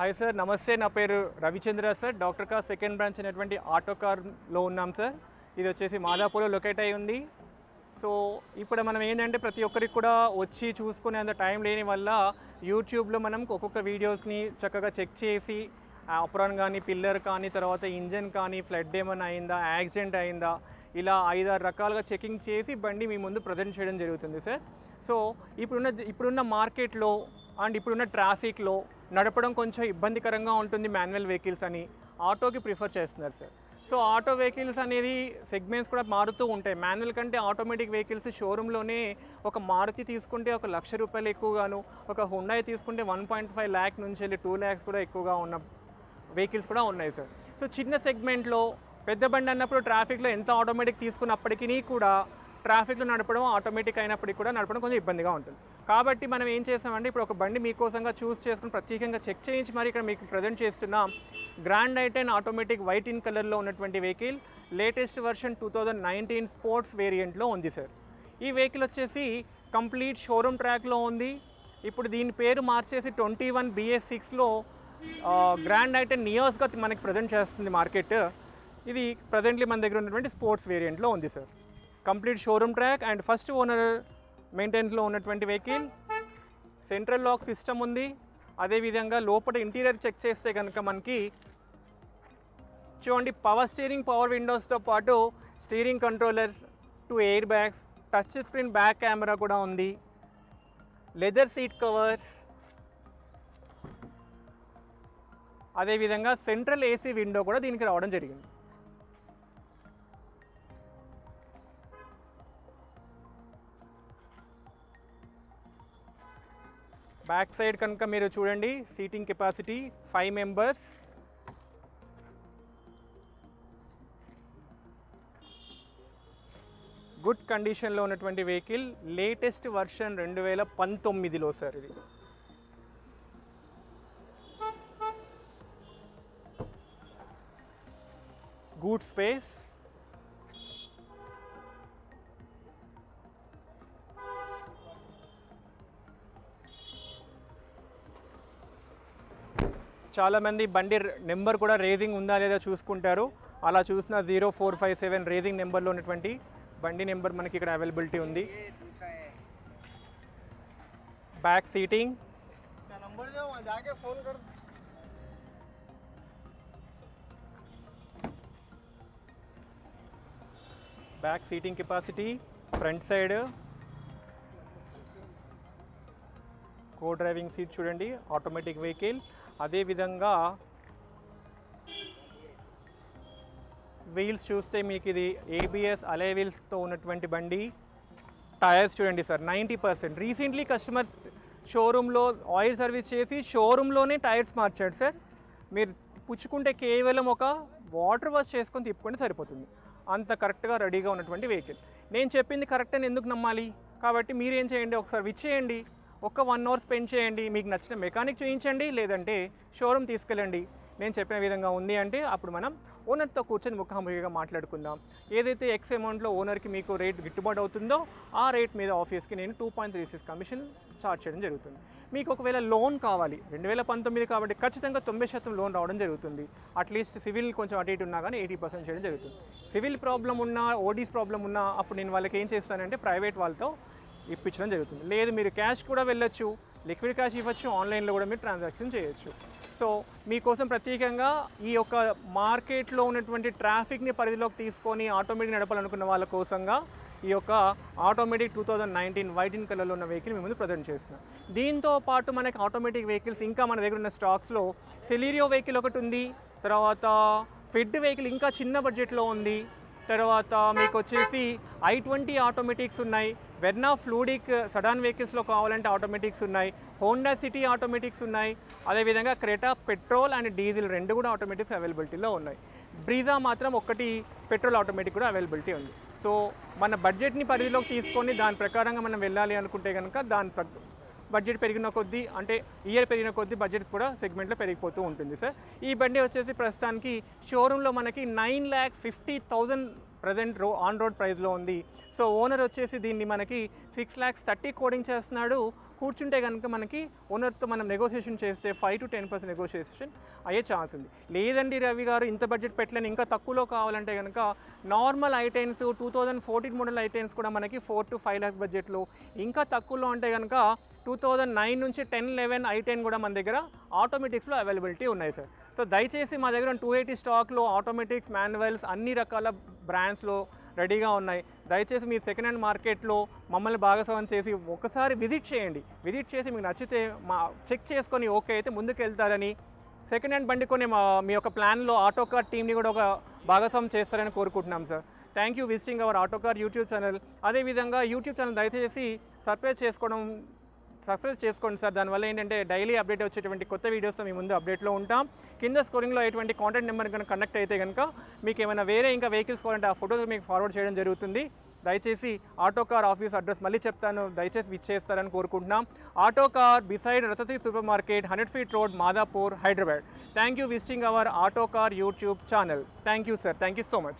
Hi sir, నమస్తే. నా పేరు Ravichandra sir. Doctor car second branch అనేటువంటి ఆటో కార్లో ఉన్నాం సార్. ఇది వచ్చేసి మాదాపూర్లో లొకేట్ అయి ఉంది. సో ఇప్పుడు మనం ఏంటంటే ప్రతి ఒక్కరికి కూడా వచ్చి చూసుకునే అంత టైం లేని వల్ల యూట్యూబ్లో మనం ఒక్కొక్క వీడియోస్ని చక్కగా చెక్ చేసి అప్రాన్ కానీ, పిల్లర్ కానీ, తర్వాత ఇంజన్ కానీ, ఫ్లడ్ ఏమైనా అయిందా, యాక్సిడెంట్ అయిందా, ఇలా 5-6 రకాలుగా చెకింగ్ చేసి బండి మీ ముందు ప్రజెంట్ చేయడం జరుగుతుంది సార్. సో ఇప్పుడున్న మార్కెట్లో అండ్ ఇప్పుడున్న ట్రాఫిక్లో నడపడం కొంచెం ఇబ్బందికరంగా ఉంటుంది మాన్యువల్ వెహికల్స్ అని ఆటోకి ప్రిఫర్ చేస్తున్నారు సార్. సో ఆటో వెహికల్స్ అనేది సెగ్మెంట్స్ కూడా మారుతూ ఉంటాయి. మాన్యువల్ కంటే ఆటోమేటిక్ వెహికల్స్ షోరూంలోనే ఒక మారుతి తీసుకుంటే ₹1,00,000 ఎక్కువగాను, ఒక హుండాయ్ తీసుకుంటే 1.5 lakh నుంచి వెళ్ళి 2 lakhs కూడా ఎక్కువగా ఉన్న వెహికల్స్ కూడా ఉన్నాయి సార్. సో చిన్న సెగ్మెంట్లో పెద్ద బండి అన్నప్పుడు ట్రాఫిక్లో ఎంత ఆటోమేటిక్ తీసుకున్నప్పటికీ కూడా ట్రాఫిక్లో నడపడం ఆటోమేటిక్ అయినప్పటికీ కూడా నడపడం కొంచెం ఇబ్బందిగా ఉంటుంది. కాబట్టి మనం ఏం చేస్తామంటే ఇప్పుడు ఒక బండి మీకోసంగా చూస్ చేసుకుని ప్రత్యేకంగా చెక్ చేయించి మరి ఇక్కడ మీకు ప్రజెంట్ చేస్తున్నాం. Grand i ten automatic white in కలర్లో ఉన్నటువంటి వెహికల్ లేటెస్ట్ వర్షన్ 2019 స్పోర్ట్స్ వేరియంట్లో ఉంది సార్. ఈ వెహికల్ వచ్చేసి కంప్లీట్ షోరూమ్ ట్రాక్లో ఉంది. ఇప్పుడు దీని పేరు మార్చేసి 21 BS6లో గ్రాండ్ ఐటెన్ నియోస్గా మనకి ప్రజెంట్ చేస్తుంది మార్కెట్. ఇది ప్రజెంట్లీ మన దగ్గర ఉన్నటువంటి స్పోర్ట్స్ వేరియంట్లో ఉంది sir. Complete showroom track and first owner మెయింటెనెన్స్లో ఉన్నటువంటి వెహికల్. సెంట్రల్ లాక్ సిస్టమ్ ఉంది. అదేవిధంగా లోపల ఇంటీరియర్ చెక్ చేస్తే కనుక మనకి చూడండి, పవర్ స్టీరింగ్, పవర్ విండోస్తో పాటు steering controllers, 2 air bags, touch screen back camera కూడా ఉంది, లెదర్ సీట్ కవర్స్, అదేవిధంగా సెంట్రల్ ఏసీ విండో కూడా దీనికి రావడం జరిగింది. బ్యాక్ సైడ్ కనుక మీరు చూడండి, సీటింగ్ కెపాసిటీ 5 members. గుడ్ కండిషన్లో ఉన్నటువంటి వెహికల్. లేటెస్ట్ వర్షన్ 2019లో సార్. ఇది గుడ్ స్పేస్. చాలామంది బండి నెంబర్ కూడా రేజింగ్ ఉందా లేదా చూసుకుంటారు. అలా చూసిన 0457 రేజింగ్ నెంబర్లో ఉన్నటువంటి బండి నెంబర్ మనకి ఇక్కడ అవైలబిలిటీ ఉంది. Back seating, back seating capacity, front side కో డ్రైవింగ్ సీట్ చూడండి, ఆటోమేటిక్ వెహికల్. అదేవిధంగా వీల్స్ చూస్తే మీకు ఇది ABS అలై వీల్స్తో ఉన్నటువంటి బండి. టైర్స్ చూడండి సార్, 90%. రీసెంట్లీ కస్టమర్ షోరూంలో ఆయిల్ సర్వీస్ చేసి షోరూంలోనే టైర్స్ మార్చాడు సార్. మీరు పుచ్చుకుంటే కేవలం ఒక వాటర్ వాష్ చేసుకొని తిప్పుకుంటే సరిపోతుంది. అంత కరెక్ట్గా రెడీగా ఉన్నటువంటి వెహికల్. నేను చెప్పింది కరెక్ట్ అని ఎందుకు నమ్మాలి? కాబట్టి మీరేం చేయండి, ఒకసారి విచ్చేయండి, ఒక 1 hour స్పెండ్ చేయండి, మీకు నచ్చిన మెకానిక్ చూపించండి, లేదంటే షోరూమ్ తీసుకెళ్ళండి. నేను చెప్పిన విధంగా ఉంది అంటే అప్పుడు మనం ఓనర్తో కూర్చొని ముఖాముఖిగా మాట్లాడుకుందాం. ఏదైతే ఎక్స్ అమౌంట్లో ఓనర్కి మీకు రేట్ గిట్టుబాటు అవుతుందో ఆ రేట్ మీద ఆఫీస్కి నేను 2.36 కమిషన్ చార్జ్ చేయడం జరుగుతుంది. మీకు ఒకవేళ లోన్ కావాలి, 2019 కాబట్టి ఖచ్చితంగా 90% లోన్ రావడం జరుగుతుంది. అట్లీస్ట్ సివిల్ కొంచెం అటు ఇటు ఉన్నా కానీ 80% చేయడం జరుగుతుంది. సివిల్ ప్రాబ్లం ఉన్నా, ఓడీస్ ప్రాబ్లం ఉన్నా అప్పుడు నేను వాళ్ళకి ఏం చేస్తానంటే ప్రైవేట్ వాళ్ళతో ఇప్పించడం జరుగుతుంది. లేదు మీరు క్యాష్ కూడా వెళ్ళొచ్చు, లిక్విడ్ క్యాష్ ఇవ్వచ్చు, ఆన్లైన్లో కూడా మీరు ట్రాన్సాక్షన్ చేయొచ్చు. సో మీకోసం ప్రత్యేకంగా ఈ యొక్క మార్కెట్లో ఉన్నటువంటి ట్రాఫిక్ని పరిధిలోకి తీసుకొని ఆటోమేటిక్ నడపాలనుకున్న వాళ్ళ కోసంగా ఈ యొక్క ఆటోమేటిక్ 2019 వైట్ ఇన్ కలర్లో ఉన్న వెహికల్ మీ ముందు ప్రజెంట్ చేస్తున్నాం. దీంతో పాటు మనకి ఆటోమేటిక్ వెహికల్స్ ఇంకా మన దగ్గర ఉన్న స్టాక్స్లో సెలీరియో వెహికల్ ఒకటి ఉంది, తర్వాత ఫిడ్ వెహికల్ ఇంకా చిన్న బడ్జెట్లో ఉంది, తర్వాత మీకు వచ్చేసి i20 ఆటోమేటిక్స్ ఉన్నాయి, వెర్నా ఫ్లూడిక్ సడాన్ వెహికల్స్లో కావాలంటే ఆటోమేటిక్స్ ఉన్నాయి, హోండా సిటీ ఆటోమేటిక్స్ ఉన్నాయి, అదేవిధంగా క్రెటా పెట్రోల్ అండ్ డీజిల్ 2 కూడా ఆటోమేటిక్స్ అవైలబిలిటీలో ఉన్నాయి. బ్రీజా మాత్రం ఒకటి పెట్రోల్ ఆటోమేటిక్ కూడా అవైలబిలిటీ ఉంది. సో మన బడ్జెట్ని పరిధిలోకి తీసుకొని దాని ప్రకారంగా మనం వెళ్ళాలి అనుకుంటే కనుక దాని బడ్జెట్ పెరిగిన కొద్దీ అంటే ఇయర్ పెరిగిన కొద్దీ బడ్జెట్ కూడా సెగ్మెంట్లో పెరిగిపోతూ ఉంటుంది సార్. ఈ బండి వచ్చేసి ప్రస్తుతానికి షోరూంలో మనకి 9,50,000 ప్రజెంట్ ఆన్ రోడ్ ప్రైస్లో ఉంది. సో ఓనర్ వచ్చేసి దీన్ని మనకి 6,30,000 కోడింగ్ చేస్తున్నాడు. కూర్చుంటే కనుక మనకి ఓనర్తో మనం నెగోషియేషన్ చేస్తే 5 to 10% నెగోషియేషన్ అయ్యే ఛాన్స్ ఉంది. లేదండి రవి గారు ఇంత బడ్జెట్ పెట్టలేని ఇంకా తక్కువలో కావాలంటే కనుక నార్మల్ ఐటెన్స్ 2014 మోడల్ ఐటెన్స్ కూడా మనకి 4 to 5 lakhs బడ్జెట్లో, ఇంకా తక్కువలో అంటే కనుక 2009 నుంచి 10-11 i10 కూడా మన దగ్గర ఆటోమేటిక్స్లో అవైలబిలిటీ ఉన్నాయి సార్. సో దయచేసి మా దగ్గర 280 స్టాక్లో ఆటోమేటిక్స్, మాన్యువల్స్ అన్ని రకాల బ్రాండ్స్లో రెడీగా ఉన్నాయి. దయచేసి మీ సెకండ్ హ్యాండ్ మార్కెట్లో మమ్మల్ని భాగస్వామ్యం చేసి ఒకసారి విజిట్ చేయండి. విజిట్ చేసి మీకు నచ్చితే చెక్ చేసుకొని ఓకే అయితే ముందుకు వెళ్తారని, సెకండ్ హ్యాండ్ బండి కొని మీ యొక్క ప్లాన్లో ఆటో కార్ టీమ్ని కూడా ఒక భాగస్వామ్యం చేస్తారని కోరుకుంటున్నాం sir. Thank you visiting our auto car YouTube channel. అదేవిధంగా యూట్యూబ్ ఛానల్ దయచేసి సబ్స్క్రైబ్ చేసుకోండి సార్. దానివల్ల ఏంటంటే డైలీ అప్డేట్ వచ్చేటువంటి కొత్త వీడియోస్తో మీ ముందు అప్డేట్లో ఉంటాం. కింద స్క్రోలింగ్లో ఎటువంటి కాంటాక్ట్ నెంబర్ కనుక కనెక్ట్ అయితే కనుక మీకు ఏమైనా వేరే ఇంకా వెహికల్స్ కావాలంటే ఆ ఫోటోస్ మీకు ఫార్వర్డ్ చేయడం జరుగుతుంది. దయచేసి ఆటో కార్ ఆఫీస్ అడ్రస్ మళ్ళీ చెప్తాను, దయచేసి విచ్చేస్తారని కోరుకుంటున్నాం. ఆటో కార్ బిసైడ్ రతతి super market, 100 feet road, Madhapur, Hyderabad. Thank you visiting our auto car YouTube channel. Thank you sir. Thank you so much.